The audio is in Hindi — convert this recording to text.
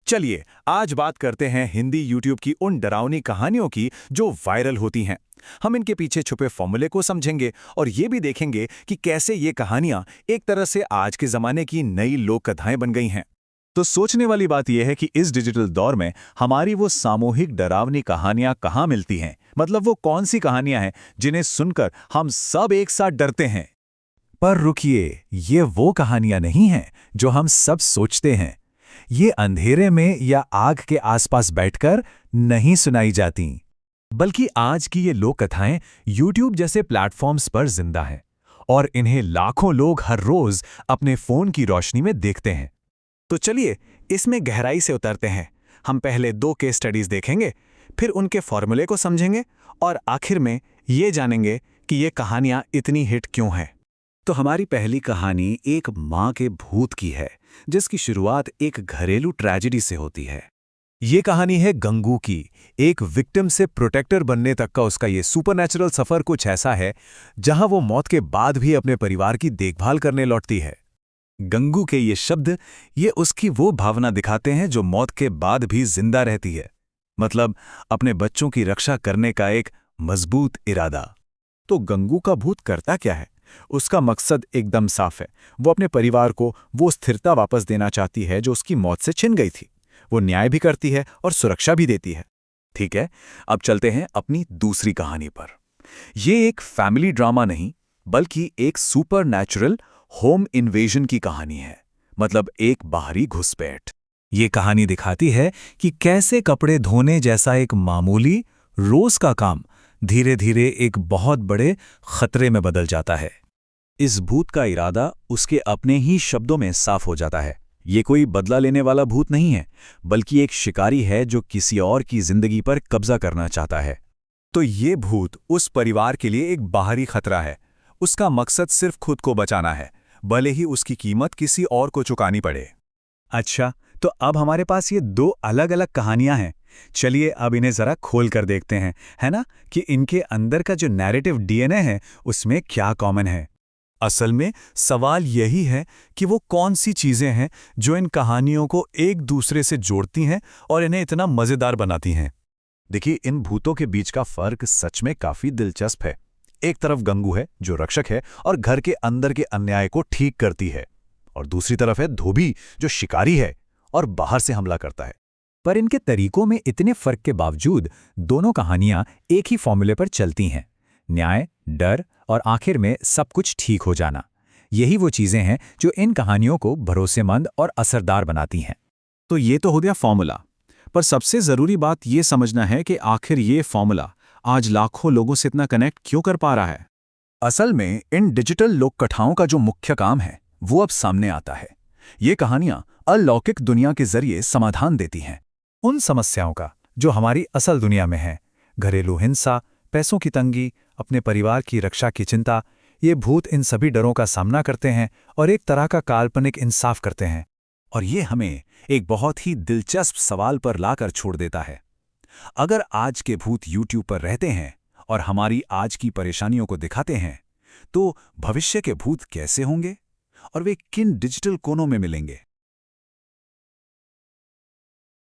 चलिए आज बात करते हैं हिंदी यूट्यूब की उन डरावनी कहानियों की जो वायरल होती हैं। हम इनके पीछे छुपे फॉर्मूले को समझेंगे और ये भी देखेंगे कि कैसे ये कहानियां एक तरह से आज के जमाने की नई लोक कथाएं बन गई हैं। तो सोचने वाली बात यह है कि इस डिजिटल दौर में हमारी वो सामूहिक डरावनी कहानियां कहाँ मिलती हैं, मतलब वो कौन सी कहानियां हैं जिन्हें सुनकर हम सब एक साथ डरते हैं। पर रुकिए, ये वो कहानियां नहीं हैं जो हम सब सोचते हैं। ये अंधेरे में या आग के आसपास बैठकर नहीं सुनाई जाती, बल्कि आज की ये लोक कथाएं YouTube जैसे प्लेटफॉर्म्स पर जिंदा हैं और इन्हें लाखों लोग हर रोज अपने फोन की रोशनी में देखते हैं। तो चलिए इसमें गहराई से उतरते हैं। हम पहले 2 केस स्टडीज देखेंगे, फिर उनके फॉर्मूले को समझेंगे और आखिर में ये जानेंगे कि ये कहानियां इतनी हिट क्यों हैं। तो हमारी पहली कहानी एक माँ के भूत की है, जिसकी शुरुआत एक घरेलू ट्रेजेडी से होती है। ये कहानी है गंगू की। एक विक्टिम से प्रोटेक्टर बनने तक का उसका ये सुपरनैचुरल सफर कुछ ऐसा है जहां वो मौत के बाद भी अपने परिवार की देखभाल करने लौटती है। गंगू के ये शब्द ये उसकी वो भावना दिखाते हैं जो मौत के बाद भी जिंदा रहती है, मतलब अपने बच्चों की रक्षा करने का एक मजबूत इरादा। तो गंगू का भूत करता क्या है? उसका मकसद एकदम साफ है। वो अपने परिवार को वो स्थिरता वापस देना चाहती है जो उसकी मौत से छिन गई थी। वो न्याय भी करती है और सुरक्षा भी देती है। ठीक है, अब चलते हैं अपनी दूसरी कहानी पर। ये एक फैमिली ड्रामा नहीं, बल्कि एक सुपरनैचुरल होम इन्वेजन की कहानी है, मतलब एक बाहरी घुसपैठ। ये कहानी दिखाती है कि कैसे कपड़े धोने जैसा एक मामूली रोज का काम धीरे धीरे एक बहुत बड़े खतरे में बदल जाता है। इस भूत का इरादा उसके अपने ही शब्दों में साफ हो जाता है। ये कोई बदला लेने वाला भूत नहीं है, बल्कि एक शिकारी है जो किसी और की जिंदगी पर कब्जा करना चाहता है। तो ये भूत उस परिवार के लिए एक बाहरी खतरा है। उसका मकसद सिर्फ खुद को बचाना है, भले ही उसकी कीमत किसी और को चुकानी पड़े। अच्छा, तो अब हमारे पास ये 2 अलग अलग कहानियां हैं। चलिए अब इन्हें जरा खोल कर देखते हैं, है ना, कि इनके अंदर का जो नैरेटिव डीएनए है उसमें क्या कॉमन है। असल में सवाल यही है कि वो कौन सी चीजें हैं जो इन कहानियों को एक दूसरे से जोड़ती हैं और इन्हें इतना मजेदार बनाती हैं। देखिए, इन भूतों के बीच का फर्क सच में काफी दिलचस्प है। एक तरफ गंगू है जो रक्षक है और घर के अंदर के अन्याय को ठीक करती है, और दूसरी तरफ है धोबी जो शिकारी है और बाहर से हमला करता है। पर इनके तरीकों में इतने फर्क के बावजूद दोनों कहानियां एक ही फॉर्मूले पर चलती हैं: न्याय, डर और आखिर में सब कुछ ठीक हो जाना। यही वो चीजें हैं जो इन कहानियों को भरोसेमंद और असरदार बनाती हैं। तो ये तो हो गया फॉर्मूला, पर सबसे जरूरी बात ये समझना है कि आखिर ये फॉर्मूला आज लाखों लोगों से इतना कनेक्ट क्यों कर पा रहा है। असल में इन डिजिटल लोक कथाओं का जो मुख्य काम है वो अब सामने आता है। ये कहानियां अलौकिक दुनिया के जरिए समाधान देती हैं उन समस्याओं का जो हमारी असल दुनिया में है। घरेलू हिंसा, पैसों की तंगी, अपने परिवार की रक्षा की चिंता। ये भूत इन सभी डरों का सामना करते हैं और एक तरह का काल्पनिक इंसाफ करते हैं। और ये हमें एक बहुत ही दिलचस्प सवाल पर लाकर छोड़ देता है। अगर आज के भूत YouTube पर रहते हैं और हमारी आज की परेशानियों को दिखाते हैं, तो भविष्य के भूत कैसे होंगे और वे किन डिजिटल कोनों में मिलेंगे?